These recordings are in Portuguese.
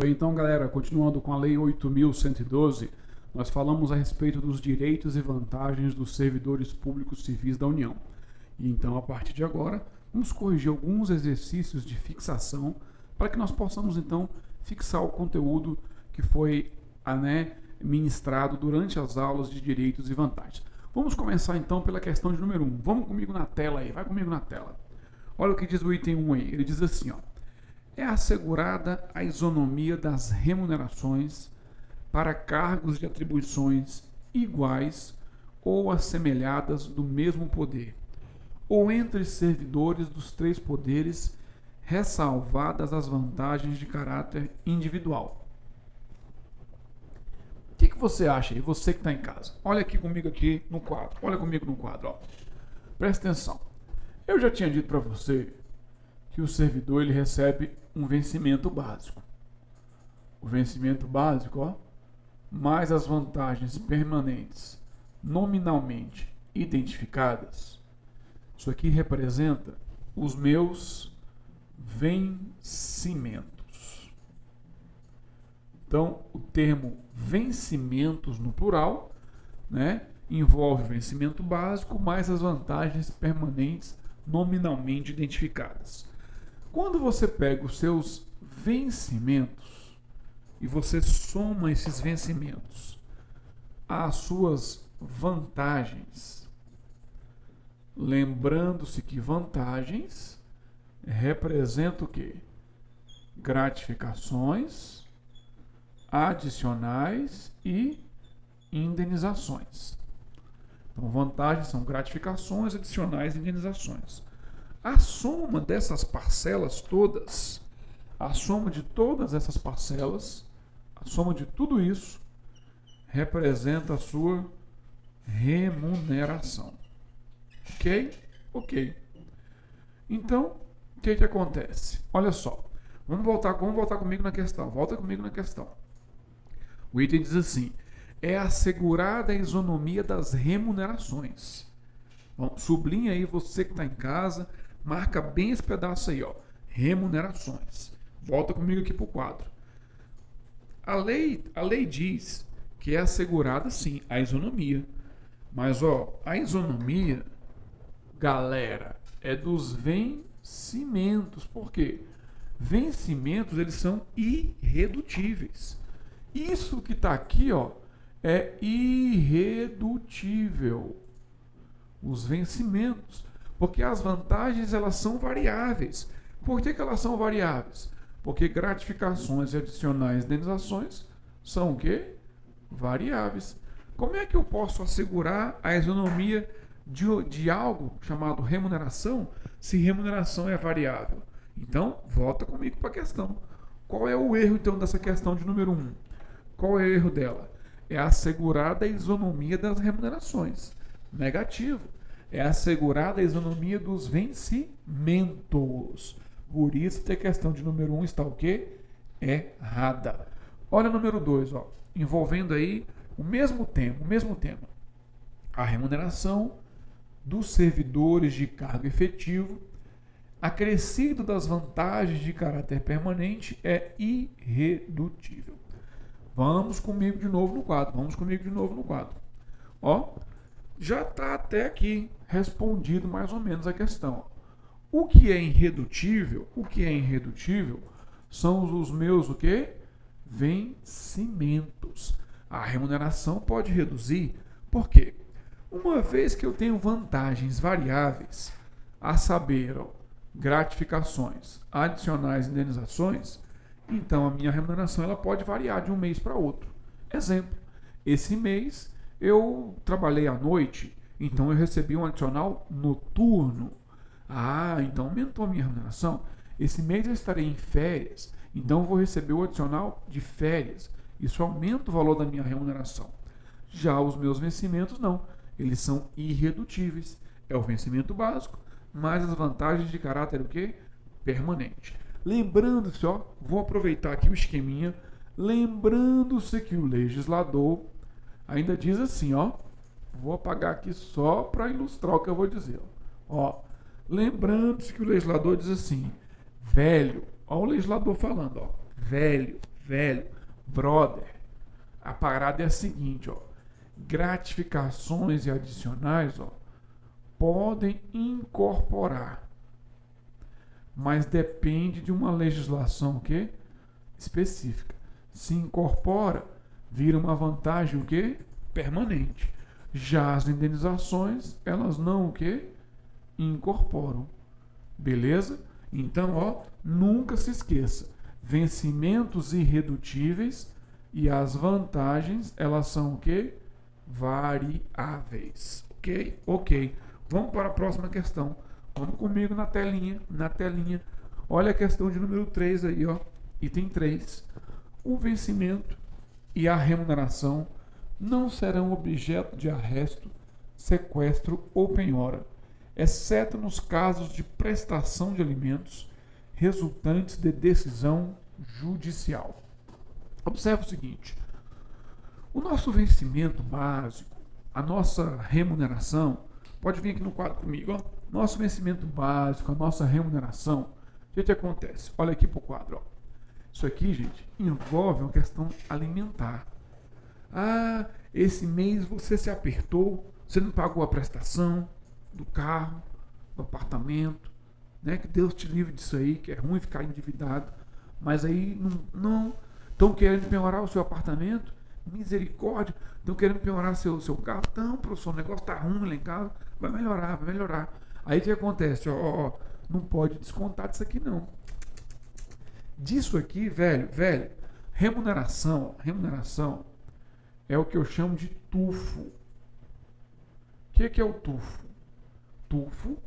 Isso aí, então, galera, continuando com a Lei 8.112, nós falamos a respeito dos direitos e vantagens dos servidores públicos civis da União. E então, a partir de agora, vamos corrigir alguns exercícios de fixação para que nós possamos, então, fixar o conteúdo que foi ministrado durante as aulas de direitos e vantagens. Vamos começar, então, pela questão de número 1. Vamos comigo na tela aí, vai comigo na tela. Olha o que diz o item 1 aí, ele diz assim, ó. É assegurada a isonomia das remunerações para cargos de atribuições iguais ou assemelhadas do mesmo poder, ou entre servidores dos três poderes, ressalvadas as vantagens de caráter individual. O que você acha aí, você que está em casa? Olha aqui comigo aqui no quadro, olha comigo no quadro, ó. Presta atenção. Eu já tinha dito para você que o servidor ele recebe um vencimento básico. O vencimento básico, ó, mais as vantagens permanentes nominalmente identificadas. Isso aqui representa os meus vencimentos. Então, o termo vencimentos no plural, envolve o vencimento básico mais as vantagens permanentes nominalmente identificadas. Quando você pega os seus vencimentos e você soma esses vencimentos às suas vantagens, lembrando-se que vantagens representam o quê? Gratificações adicionais e indenizações. Então, vantagens são gratificações adicionais e indenizações. A soma dessas parcelas todas, a soma de todas essas parcelas, a soma de tudo isso, representa a sua remuneração. Ok? Ok. Então, o que acontece? Olha só, vamos voltar comigo na questão. Volta comigo na questão. O item diz assim: é assegurada a isonomia das remunerações. Bom, sublinha aí você que está em casa, marca bem esse pedaço aí, ó. Remunerações. Volta comigo aqui para o quadro. A lei diz que é assegurada, sim, a isonomia. Mas, ó, a isonomia, galera, é dos vencimentos. Por quê? Vencimentos, eles são irredutíveis. Isso que está aqui, ó, é irredutível. Os vencimentos. Porque as vantagens, elas são variáveis. Por que elas são variáveis? Porque gratificações adicionais e indenizações são o quê? Variáveis. Como é que eu posso assegurar a isonomia de algo chamado remuneração, se remuneração é variável? Então, volta comigo para a questão. Qual é o erro, então, dessa questão de número 1? Qual é o erro dela? É assegurada a isonomia das remunerações. Negativo. É assegurada a isonomia dos vencimentos. Por isso que a questão de número 1 está o quê? Errada. Olha o número 2, ó, envolvendo aí o mesmo tema. A remuneração dos servidores de cargo efetivo, acrescido das vantagens de caráter permanente, é irredutível. Vamos comigo de novo no quadro. Ó, já está até aqui respondido mais ou menos a questão. O que é irredutível? São os meus o quê? Vencimentos. A remuneração pode reduzir. Por quê? Uma vez que eu tenho vantagens variáveis, a saber, ó, gratificações adicionais e indenizações, então a minha remuneração ela pode variar de um mês para outro. Exemplo, esse mês eu trabalhei à noite, então eu recebi um adicional noturno. Então aumentou a minha remuneração. Esse mês eu estarei em férias, então eu vou receber o adicional de férias. Isso aumenta o valor da minha remuneração. Já os meus vencimentos não, eles são irredutíveis. É o vencimento básico, mais as vantagens de caráter o quê? Permanente. Lembrando-se, ó, vou aproveitar aqui o esqueminha, lembrando-se que o legislador ainda diz assim, ó, vou apagar aqui só para ilustrar o que eu vou dizer. Ó, lembrando-se que o legislador diz assim, velho, ó o legislador falando, ó, velho, velho, brother, a parada é a seguinte, ó. Gratificações e adicionais, ó, podem incorporar, mas depende de uma legislação o quê? Específica. Se incorpora, vira uma vantagem o quê? Permanente. Já as indenizações, elas não o quê? Incorporam. Beleza? Então, ó, nunca se esqueça. Vencimentos irredutíveis e as vantagens, elas são o quê? Variáveis. Ok? Ok. Vamos para a próxima questão. Vamos comigo na telinha. Na telinha. Olha a questão de número 3 aí, ó. Item 3. O vencimento e a remuneração não serão objeto de arresto, sequestro ou penhora, exceto nos casos de prestação de alimentos resultantes de decisão judicial. Observe o seguinte: o nosso vencimento básico, a nossa remuneração, pode vir aqui no quadro comigo, ó. Nosso vencimento básico, a nossa remuneração, o que acontece? Olha aqui para o quadro, ó. Isso aqui, gente, envolve uma questão alimentar. Ah, esse mês você se apertou, você não pagou a prestação do carro, do apartamento, né? Que Deus te livre disso aí, que é ruim ficar endividado. Mas aí não estão querendo penhorar o seu apartamento, misericórdia, estão querendo penhorar seu carro. Não, professor, o negócio está ruim lá em casa, vai melhorar, vai melhorar. Aí o que acontece? Ó, não pode descontar disso aqui não. Disso aqui, velho, remuneração é o que eu chamo de tufo. O que é o tufo? Tufo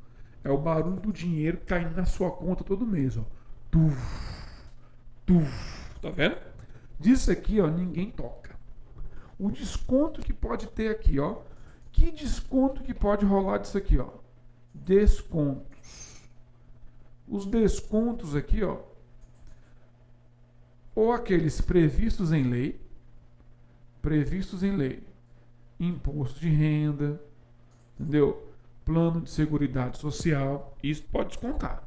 é o barulho do dinheiro caindo na sua conta todo mês, ó. Tufo, tufo, tá vendo? Disso aqui, ó, ninguém toca. O desconto que pode ter aqui, ó. Que desconto que pode rolar disso aqui, ó? Descontos. Os descontos aqui, ó, ou aqueles previstos em lei, imposto de renda, entendeu? Plano de seguridade social, isso pode descontar.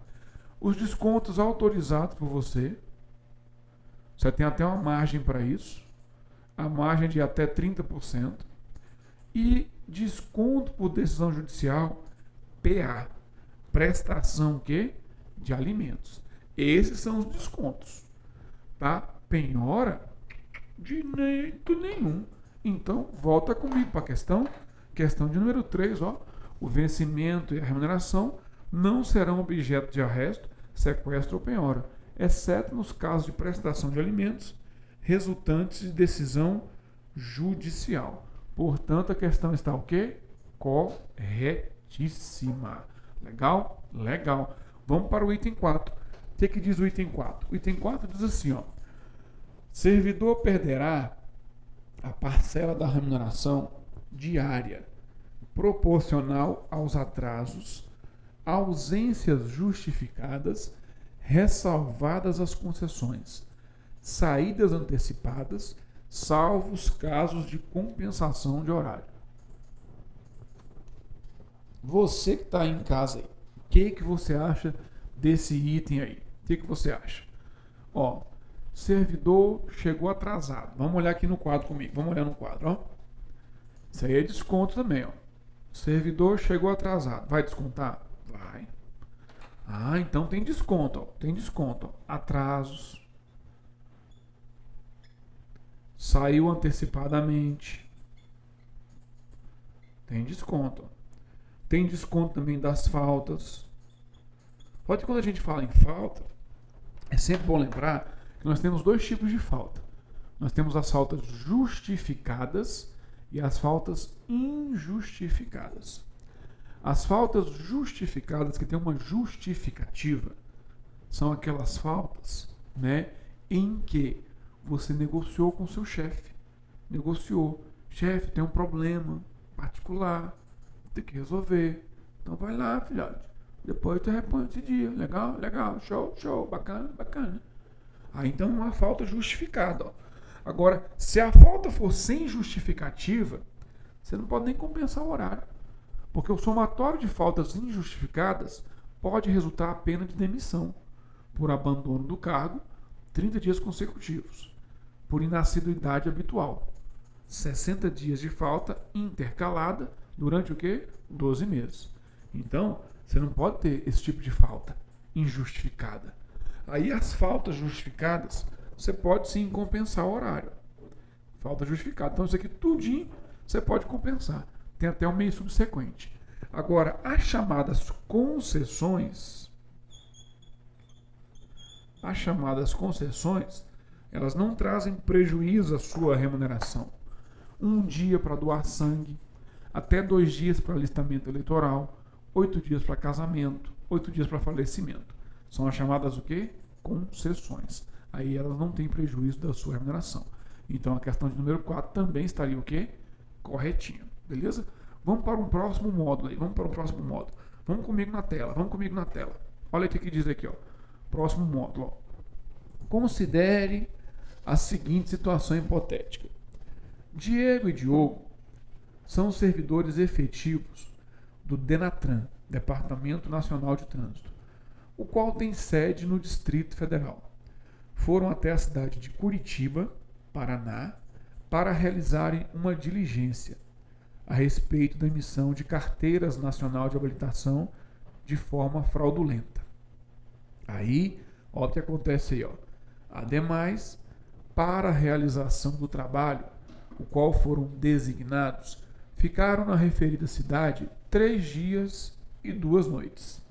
Os descontos autorizados por você tem até uma margem para isso, a margem de até 30%, e desconto por decisão judicial, PA, prestação de alimentos. Esses são os descontos. Tá? Penhora de jeito nenhum. Então, volta comigo para a questão de número 3, ó. O vencimento e a remuneração não serão objeto de arresto, sequestro ou penhora, exceto nos casos de prestação de alimentos resultantes de decisão judicial. Portanto, a questão está o quê? Corretíssima. Legal? Legal. Vamos para o item 4. O que diz o item 4? O item 4 diz assim, ó. Servidor perderá a parcela da remuneração diária proporcional aos atrasos, ausências justificadas, ressalvadas as concessões, saídas antecipadas, salvo os casos de compensação de horário. Você que está aí em casa, o que você acha desse item aí? O que você acha? Ó, servidor chegou atrasado. Vamos olhar aqui no quadro comigo. Vamos olhar no quadro, ó. Isso aí é desconto também, ó. Servidor chegou atrasado. Vai descontar? Vai. Ah, então tem desconto, ó. Tem desconto, ó. Atrasos. Saiu antecipadamente. Tem desconto, ó. Tem desconto também das faltas. Pode, quando a gente fala em falta, é sempre bom lembrar que nós temos dois tipos de falta. Nós temos as faltas justificadas e as faltas injustificadas. As faltas justificadas, que tem uma justificativa, são aquelas faltas, né, em que você negociou com seu chefe. Negociou. Chefe, tem um problema particular, tem que resolver. Então vai lá, filhote. Depois tu repõe esse dia. Legal? Legal. Show, show. Bacana, bacana. Aí então uma falta justificada. Ó. Agora, se a falta for sem justificativa, você não pode nem compensar o horário. Porque o somatório de faltas injustificadas pode resultar a pena de demissão por abandono do cargo 30 dias consecutivos. por inassiduidade habitual. 60 dias de falta intercalada durante o quê? 12 meses. Então, você não pode ter esse tipo de falta injustificada. Aí as faltas justificadas, você pode sim compensar o horário. Falta justificada. Então, isso aqui tudinho você pode compensar. Tem até um mês subsequente. Agora, as chamadas concessões, elas não trazem prejuízo à sua remuneração. 1 dia para doar sangue, até 2 dias para alistamento eleitoral, 8 dias para casamento, 8 dias para falecimento. São as chamadas o quê? Concessões. Aí elas não têm prejuízo da sua remuneração. Então a questão de número 4 também estaria o quê? Corretinha. Beleza? Vamos para um próximo módulo aí. Vamos comigo na tela. Olha o que diz aqui, ó. Próximo módulo, ó. Considere a seguinte situação hipotética. Diego e Diogo são servidores efetivos do DENATRAN, Departamento Nacional de Trânsito, o qual tem sede no Distrito Federal. Foram até a cidade de Curitiba, Paraná, para realizarem uma diligência a respeito da emissão de carteiras nacional de habilitação de forma fraudulenta. Aí, olha o que acontece aí, ó. Ademais, para a realização do trabalho, o qual foram designados, ficaram na referida cidade 3 dias e 2 noites.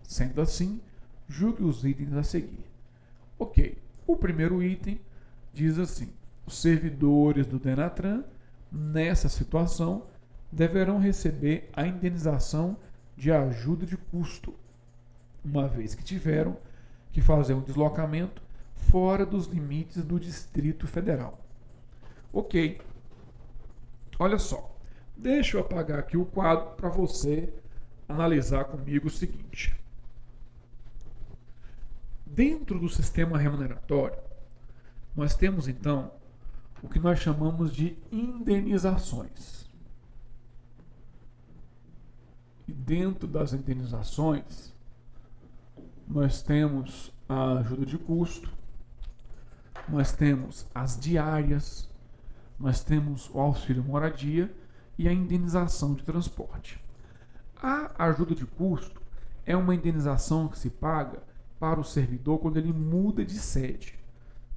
Sendo assim, julgue os itens a seguir. Ok, o primeiro item diz assim: os servidores do DENATRAN, nessa situação, deverão receber a indenização de ajuda de custo, uma vez que tiveram que fazer um deslocamento fora dos limites do Distrito Federal. Ok, olha só, deixa eu apagar aqui o quadro para você analisar comigo o seguinte. Dentro do sistema remuneratório, nós temos então o que nós chamamos de indenizações. E dentro das indenizações, nós temos a ajuda de custo, nós temos as diárias, nós temos o auxílio moradia e a indenização de transporte. A ajuda de custo é uma indenização que se paga para o servidor quando ele muda de sede.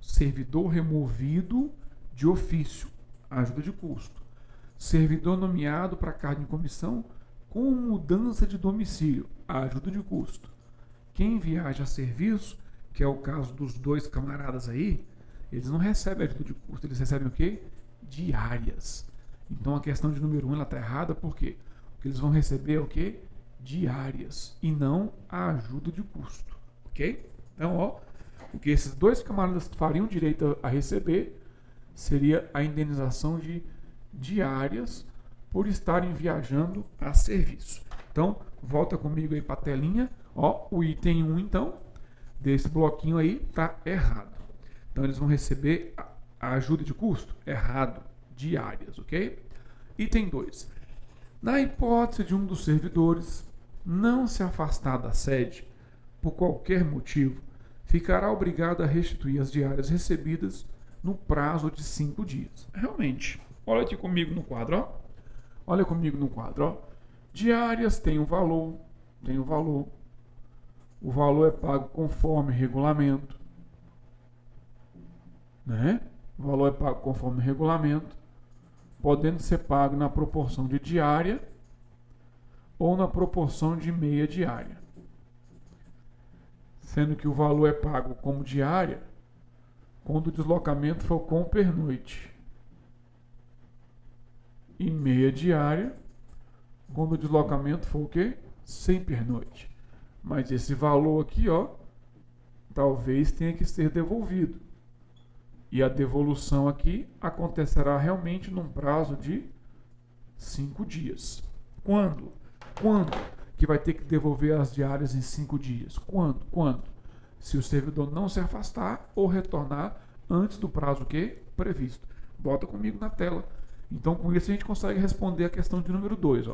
Servidor removido de ofício, ajuda de custo. Servidor nomeado para cargo em comissão com mudança de domicílio, ajuda de custo. Quem viaja a serviço, que é o caso dos 2 camaradas aí, eles não recebem ajuda de custo, eles recebem o quê? Diárias. Então a questão de número 1 ela está errada, por quê? Porque eles vão receber o quê? Diárias, e não a ajuda de custo. Ok? Então, ó, o que esses 2 camaradas fariam direito a receber seria a indenização de diárias por estarem viajando a serviço. Então, volta comigo aí para a telinha. Ó, o item 1, então, desse bloquinho aí, está errado. Então, eles vão receber a ajuda de custo? Errado. Diárias, ok? Item 2. Na hipótese de um dos servidores não se afastar da sede por qualquer motivo, ficará obrigado a restituir as diárias recebidas no prazo de 5 dias. Realmente, olha aqui comigo no quadro, ó. Olha comigo no quadro, ó. Diárias tem um valor, O valor é pago conforme regulamento, né? O valor é pago conforme regulamento, podendo ser pago na proporção de diária ou na proporção de meia diária. Sendo que o valor é pago como diária quando o deslocamento for com pernoite. E meia diária quando o deslocamento for o quê? Sem pernoite. Mas esse valor aqui, ó, talvez tenha que ser devolvido. E a devolução aqui acontecerá realmente num prazo de 5 dias. Quando? Quando que vai ter que devolver as diárias em 5 dias? Quando? Se o servidor não se afastar ou retornar antes do prazo que previsto. Bota comigo na tela. Então, com isso, a gente consegue responder a questão de número 2.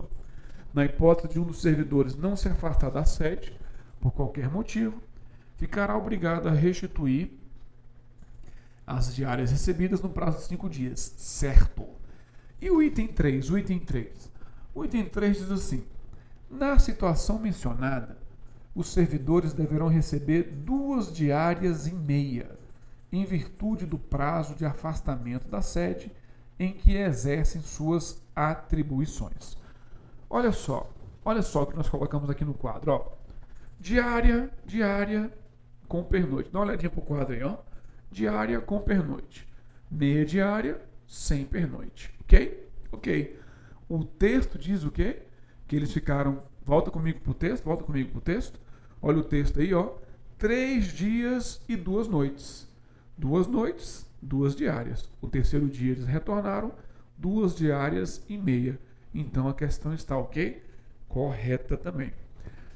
Na hipótese de um dos servidores não se afastar da sede, por qualquer motivo, ficará obrigado a restituir as diárias recebidas no prazo de 5 dias. Certo. E o item 3? O item 3. O item 3 diz assim: na situação mencionada, os servidores deverão receber 2 diárias e meia, em virtude do prazo de afastamento da sede em que exercem suas atribuições. Olha só o que nós colocamos aqui no quadro. Ó. Diária com pernoite. Dá uma olhadinha pro quadro aí, ó. Diária com pernoite. Meia diária sem pernoite. Ok? Ok. O texto diz o quê? Que eles ficaram... Volta comigo pro texto. Olha o texto aí, ó. 3 dias e 2 noites. 2 noites, 2 diárias. O terceiro dia eles retornaram, 2 diárias e meia. Então a questão está ok? Correta também.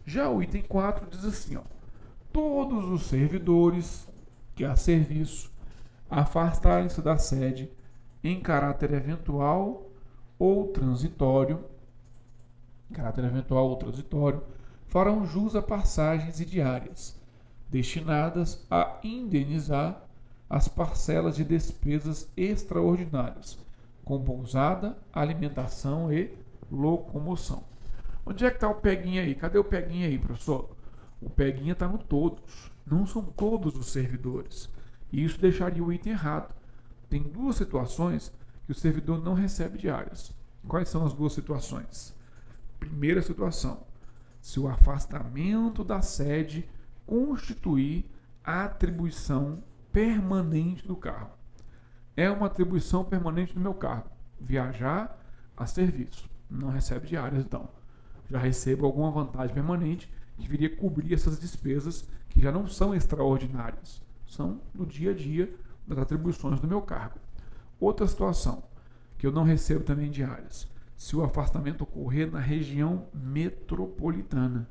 Já o item 4 diz assim, ó. Todos os servidores que a serviço afastarem-se da sede em caráter eventual ou transitório, farão jus a passagens e diárias, destinadas a indenizar as parcelas de despesas extraordinárias, com pousada, alimentação e locomoção. Onde é que está o peguinha aí? Cadê o peguinha aí, professor? O peguinha está no todos. Não são todos os servidores. E isso deixaria o item errado. Tem 2 situações que o servidor não recebe diárias. Quais são as 2 situações? Primeira situação: se o afastamento da sede constituir a atribuição permanente do cargo. É uma atribuição permanente do meu cargo. Viajar a serviço. Não recebe diárias, então. Já recebo alguma vantagem permanente que viria cobrir essas despesas que já não são extraordinárias. São do dia a dia das atribuições do meu cargo. Outra situação, que eu não recebo também diárias. Se o afastamento ocorrer na região metropolitana.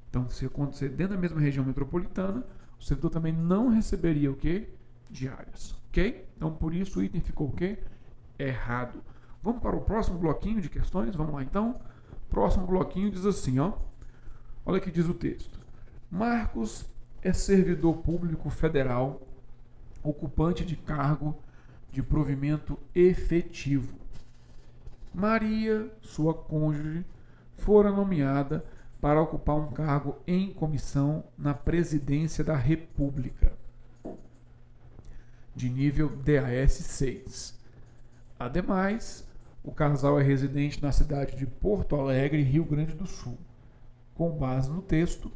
Então, se acontecer dentro da mesma região metropolitana, o servidor também não receberia o quê? Diárias. Ok? Então, por isso o item ficou o quê? Errado. Vamos para o próximo bloquinho de questões? Vamos lá, então. Próximo bloquinho diz assim, ó. Olha o que diz o texto. Marcos é servidor público federal, ocupante de cargo de provimento efetivo. Maria, sua cônjuge, fora nomeada para ocupar um cargo em comissão na presidência da República, de nível DAS 6. Ademais, o casal é residente na cidade de Porto Alegre, Rio Grande do Sul. Com base no texto,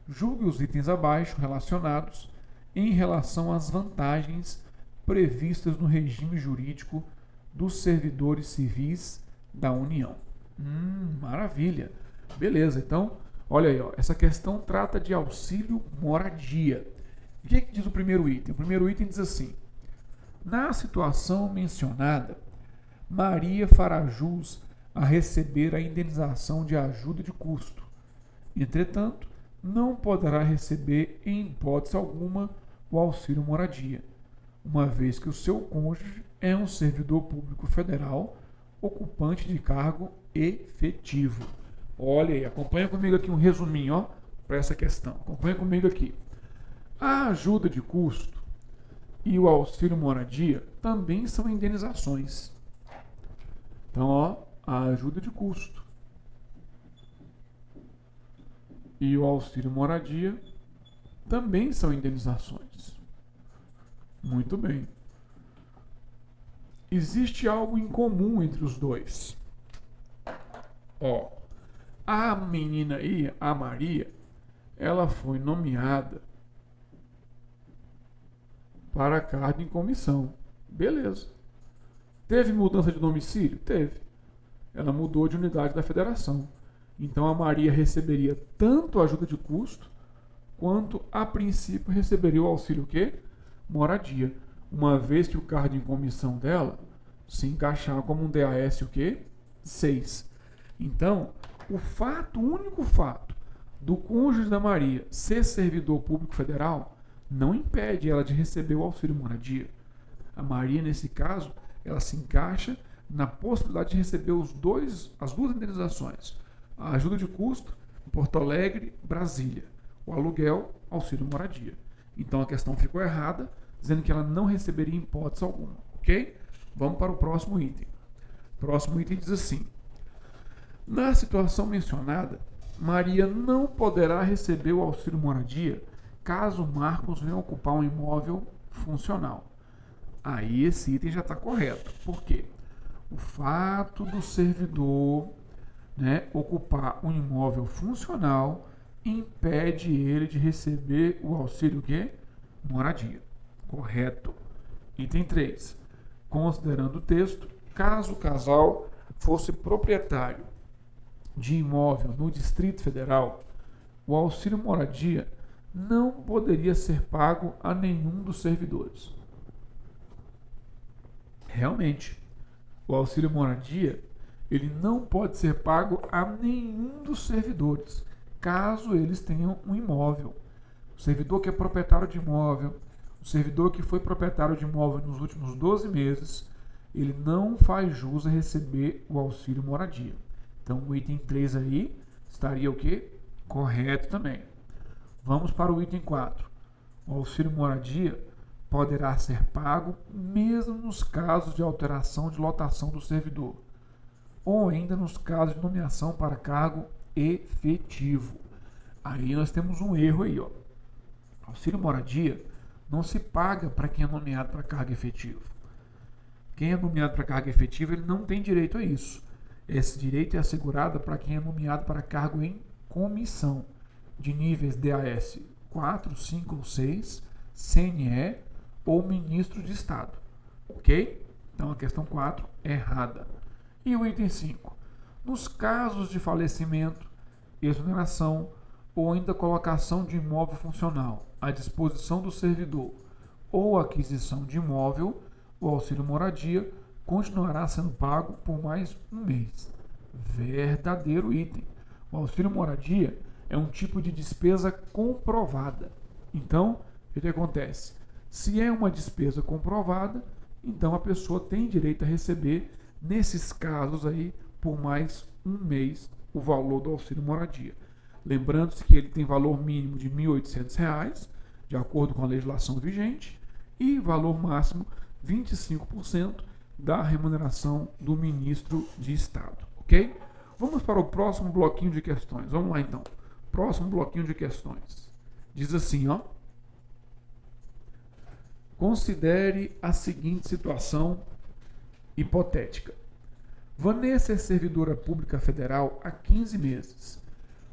julgue os itens abaixo relacionados em relação às vantagens previstas no regime jurídico dos servidores civis da União. Maravilha. Beleza, então, olha aí, ó, essa questão trata de auxílio moradia. O que diz o primeiro item? O primeiro item diz assim: na situação mencionada, Maria fará jus a receber a indenização de ajuda de custo. Entretanto, não poderá receber, em hipótese alguma, o auxílio moradia, uma vez que o seu cônjuge é um servidor público federal ocupante de cargo efetivo. Olha aí, acompanha comigo aqui um resuminho para essa questão. Acompanha comigo aqui. A ajuda de custo e o auxílio moradia também são indenizações. Então, ó, a ajuda de custo e o auxílio moradia também são indenizações. Muito bem. Existe algo em comum entre os dois. Ó, a menina aí, a Maria, ela foi nomeada para cargo em comissão. Beleza. Teve mudança de domicílio? Teve. Ela mudou de unidade da federação. Então a Maria receberia tanto a ajuda de custo, quanto a princípio receberia o auxílio quê? Moradia. Uma vez que o cargo em comissão dela se encaixar como um DAS o quê? 6. Então, o único fato do cônjuge da Maria ser servidor público federal não impede ela de receber o auxílio moradia. A Maria, nesse caso, ela se encaixa na possibilidade de receber as duas indenizações. A ajuda de custo, em Porto Alegre, Brasília. O aluguel, auxílio moradia. Então a questão ficou errada, dizendo que ela não receberia em hipótese alguma, ok? Vamos para o próximo item. O próximo item diz assim: na situação mencionada, Maria não poderá receber o auxílio moradia caso Marcos venha ocupar um imóvel funcional. Aí esse item já está correto. Por quê? O fato do servidor, né, ocupar um imóvel funcional impede ele de receber o auxílio quê? Moradia. Correto. Item 3. Considerando o texto, caso o casal fosse proprietário de imóvel no Distrito Federal, o auxílio moradia não poderia ser pago a nenhum dos servidores. Realmente, o auxílio moradia ele não pode ser pago a nenhum dos servidores, caso eles tenham um imóvel. O servidor que é proprietário de imóvel, o servidor que foi proprietário de imóvel nos últimos 12 meses, ele não faz jus a receber o auxílio moradia. Então, o item 3 aí estaria o quê? Correto também. Vamos para o item 4. O auxílio moradia poderá ser pago mesmo nos casos de alteração de lotação do servidor, ou ainda nos casos de nomeação para cargo efetivo. Aí nós temos um erro aí, ó. Auxílio moradia não se paga para quem é nomeado para cargo efetivo. Quem é nomeado para cargo efetivo, ele não tem direito a isso. Esse direito é assegurado para quem é nomeado para cargo em comissão, de níveis DAS 4, 5 ou 6, CNE ou ministro de Estado. Ok? Então a questão 4 é errada. E o item 5. Nos casos de falecimento, exoneração ou ainda colocação de imóvel funcional à disposição do servidor ou aquisição de imóvel, o auxílio moradia continuará sendo pago por mais um mês. Verdadeiro item. O auxílio moradia é um tipo de despesa comprovada. Então, o que acontece? Se é uma despesa comprovada, então a pessoa tem direito a receber, nesses casos aí, por mais um mês, o valor do auxílio moradia. Lembrando-se que ele tem valor mínimo de R$ 1.800, de acordo com a legislação vigente, e valor máximo 25% da remuneração do ministro de Estado, ok? Vamos para o próximo bloquinho de questões. Vamos lá então. Próximo bloquinho de questões. Diz assim, ó. Considere a seguinte situação hipotética. Vanessa é servidora pública federal há 15 meses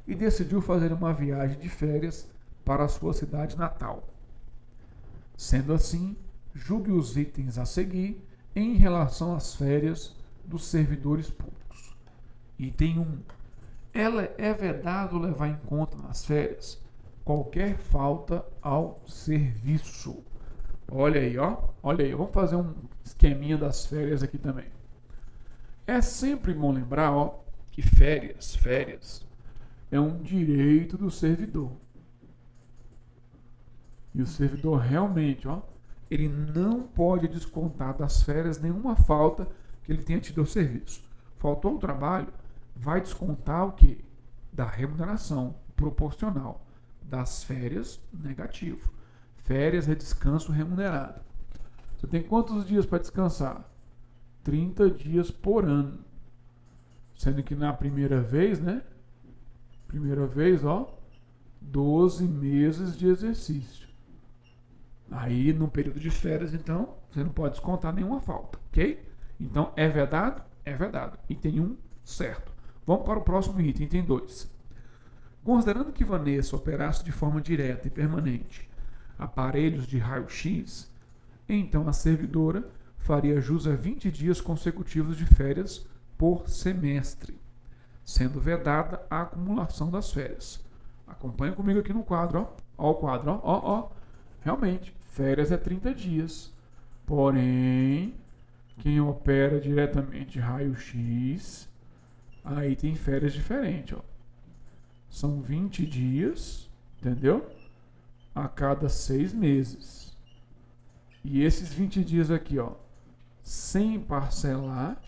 e decidiu fazer uma viagem de férias para a sua cidade natal. Sendo assim, julgue os itens a seguir em relação às férias dos servidores públicos. Item 1. Ela é vedado levar em conta nas férias qualquer falta ao serviço. Olha aí, ó. Olha aí, vamos fazer um esqueminha das férias aqui também. É sempre bom lembrar, ó, que férias é um direito do servidor. E o servidor realmente, ó, ele não pode descontar das férias nenhuma falta que ele tenha tido ao serviço. Faltou o trabalho, vai descontar o quê? Da remuneração proporcional. Das férias, negativo. Férias é descanso remunerado. Você tem quantos dias para descansar? 30 dias por ano. Sendo que na primeira vez, né? Primeira vez, ó, 12 meses de exercício. Aí, no período de férias, então, você não pode descontar nenhuma falta, ok? Então, é vedado? É vedado. Item 1, certo. Vamos para o próximo item, item 2. Considerando que Vanessa operasse de forma direta e permanente aparelhos de raio-x, então a servidora faria jus a 20 dias consecutivos de férias por semestre, sendo vedada a acumulação das férias. Acompanha comigo aqui no quadro, ó. Ó o quadro, ó. Realmente, férias é 30 dias. Porém, quem opera diretamente raio-x, aí tem férias diferentes, ó. São 20 dias, entendeu? A cada 6 meses. E esses 20 dias aqui, ó, sem parcelar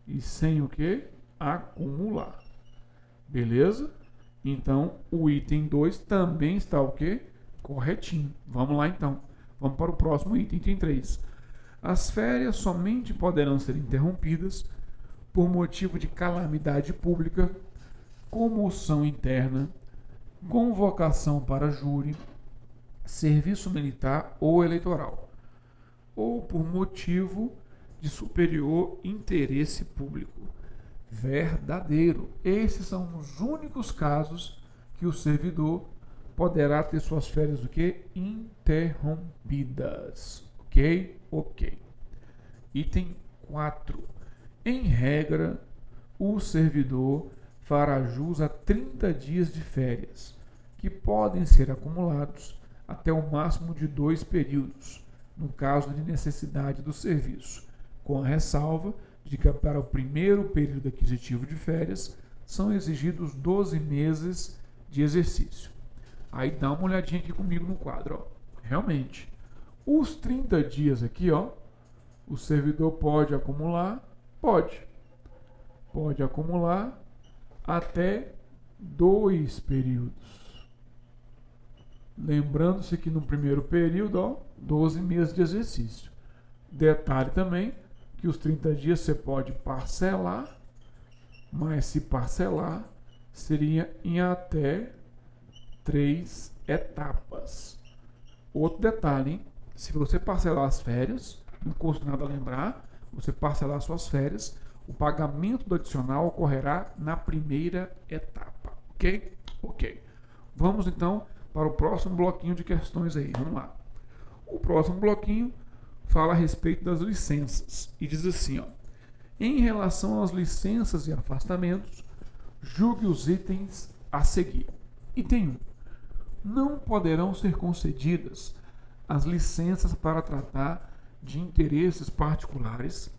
e sem o quê? Acumular. Beleza? Então, o item 2 também está o quê? Corretinho. Vamos lá, então. Vamos para o próximo item, item 3. As férias somente poderão ser interrompidas por motivo de calamidade pública, comoção interna, convocação para júri, serviço militar ou eleitoral, ou por motivo de superior interesse público. Verdadeiro. Esses são os únicos casos que o servidor poderá ter suas férias o quê? Interrompidas. Ok? Ok. Item 4. Em regra, o servidor fará jus a 30 dias de férias, que podem ser acumulados até o máximo de 2 períodos, no caso de necessidade do serviço, com a ressalva de que para o primeiro período aquisitivo de férias são exigidos 12 meses de exercício. Aí dá uma olhadinha aqui comigo no quadro. Ó. Realmente, os 30 dias aqui, ó, o servidor pode acumular, pode acumular até 2 períodos. Lembrando-se que no primeiro período, ó, 12 meses de exercício. Detalhe também que os 30 dias você pode parcelar, mas se parcelar seria em até 3 etapas. Outro detalhe, hein? Se você parcelar as férias, não custa nada lembrar, você parcelar suas férias, o pagamento do adicional ocorrerá na primeira etapa. Ok? Ok. Vamos então para o próximo bloquinho de questões aí. Vamos lá. O próximo bloquinho fala a respeito das licenças e diz assim, ó: em relação às licenças e afastamentos, julgue os itens a seguir. Item 1. Não poderão ser concedidas as licenças para tratar de interesses particulares,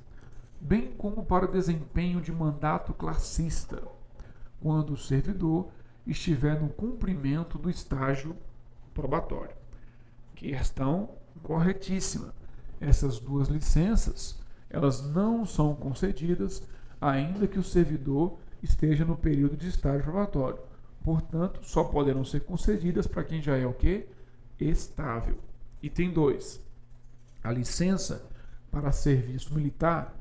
bem como para o desempenho de mandato classista, quando o servidor estiver no cumprimento do estágio probatório. Questão corretíssima. Essas 2 licenças, elas não são concedidas ainda que o servidor esteja no período de estágio probatório. Portanto, só poderão ser concedidas para quem já é o quê? Estável. Item 2. A licença para serviço militar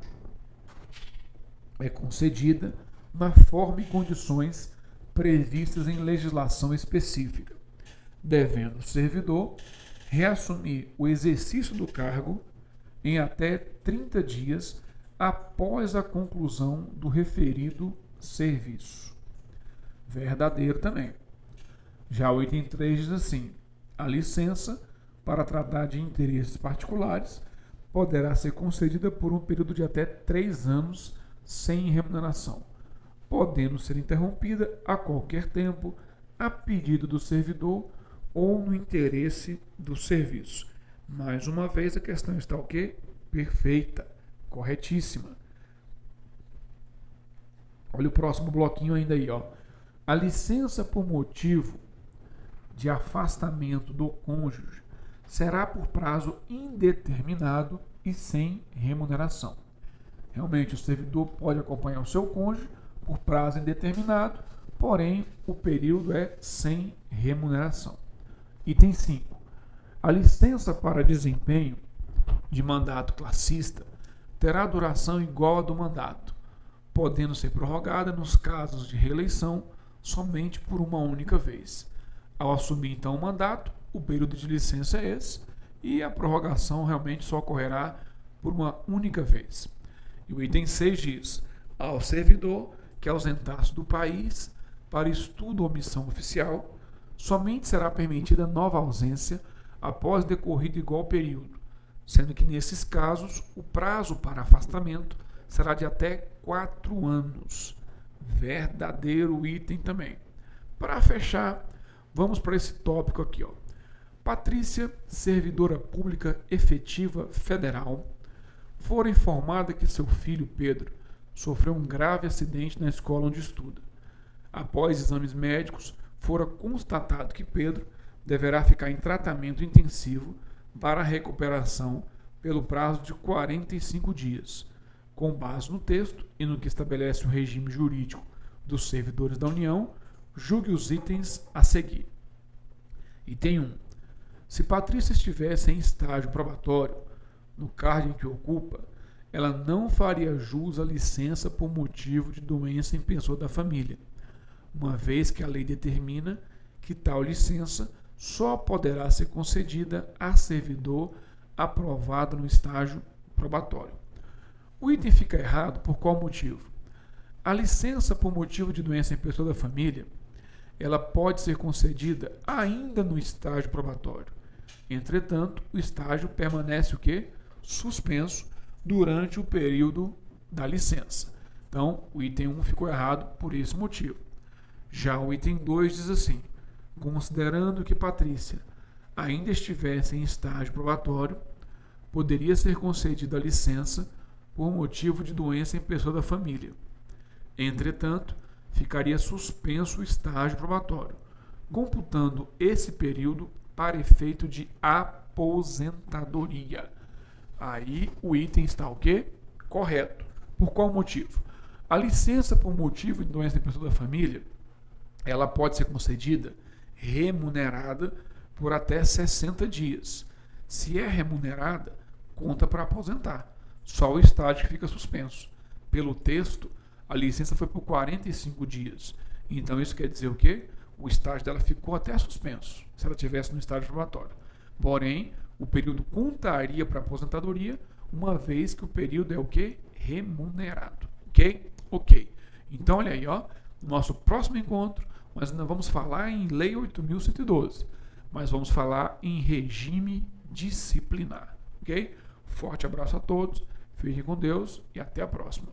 é concedida na forma e condições previstas em legislação específica, devendo o servidor reassumir o exercício do cargo em até 30 dias após a conclusão do referido serviço. Verdadeiro também. Já o item 3 diz assim: a licença para tratar de interesses particulares poderá ser concedida por um período de até 3 anos sem remuneração, podendo ser interrompida a qualquer tempo, a pedido do servidor ou no interesse do serviço. Mais uma vez, a questão está o quê? Perfeita, corretíssima. Olha o próximo bloquinho ainda aí, ó. A licença por motivo de afastamento do cônjuge será por prazo indeterminado e sem remuneração. Realmente, o servidor pode acompanhar o seu cônjuge por prazo indeterminado, porém, o período é sem remuneração. Item 5. A licença para desempenho de mandato classista terá duração igual à do mandato, podendo ser prorrogada nos casos de reeleição somente por uma única vez. Ao assumir então o mandato, o período de licença é esse e a prorrogação realmente só ocorrerá por uma única vez. E o item 6 diz: ao servidor que ausentar-se do país para estudo ou missão oficial, somente será permitida nova ausência após decorrido igual período, sendo que nesses casos o prazo para afastamento será de até 4 anos. Verdadeiro item também. Para fechar, vamos para esse tópico aqui, ó. Patrícia, servidora pública efetiva federal, fora informada que seu filho Pedro sofreu um grave acidente na escola onde estuda. Após exames médicos, fora constatado que Pedro deverá ficar em tratamento intensivo para a recuperação pelo prazo de 45 dias, com base no texto e no que estabelece o regime jurídico dos servidores da União, julgue os itens a seguir. Item 1. Se Patrícia estivesse em estágio probatório, no cargo em que ocupa, ela não faria jus à licença por motivo de doença em pessoa da família, uma vez que a lei determina que tal licença só poderá ser concedida a servidor aprovado no estágio probatório. O item fica errado por qual motivo? A licença por motivo de doença em pessoa da família, ela pode ser concedida ainda no estágio probatório. Entretanto, o estágio permanece o quê? Suspenso durante o período da licença. Então, o item 1 ficou errado por esse motivo. Já o item 2 diz assim: considerando que Patrícia ainda estivesse em estágio probatório, poderia ser concedida a licença por motivo de doença em pessoa da família. Entretanto, ficaria suspenso o estágio probatório, computando esse período para efeito de aposentadoria. Aí o item está o quê? Correto. Por qual motivo? A licença por motivo de doença em pessoa da família, ela pode ser concedida remunerada por até 60 dias. Se é remunerada, conta para aposentar. Só o estágio que fica suspenso. Pelo texto, a licença foi por 45 dias. Então isso quer dizer o quê? O estágio dela ficou até suspenso, se ela estivesse no estágio probatório. Porém, o período contaria para aposentadoria, uma vez que o período é o quê? Remunerado. Ok? Ok. Então, olha aí, ó, no nosso próximo encontro, nós ainda vamos falar em Lei 8.112, mas vamos falar em regime disciplinar. Ok? Forte abraço a todos, fiquem com Deus e até a próxima.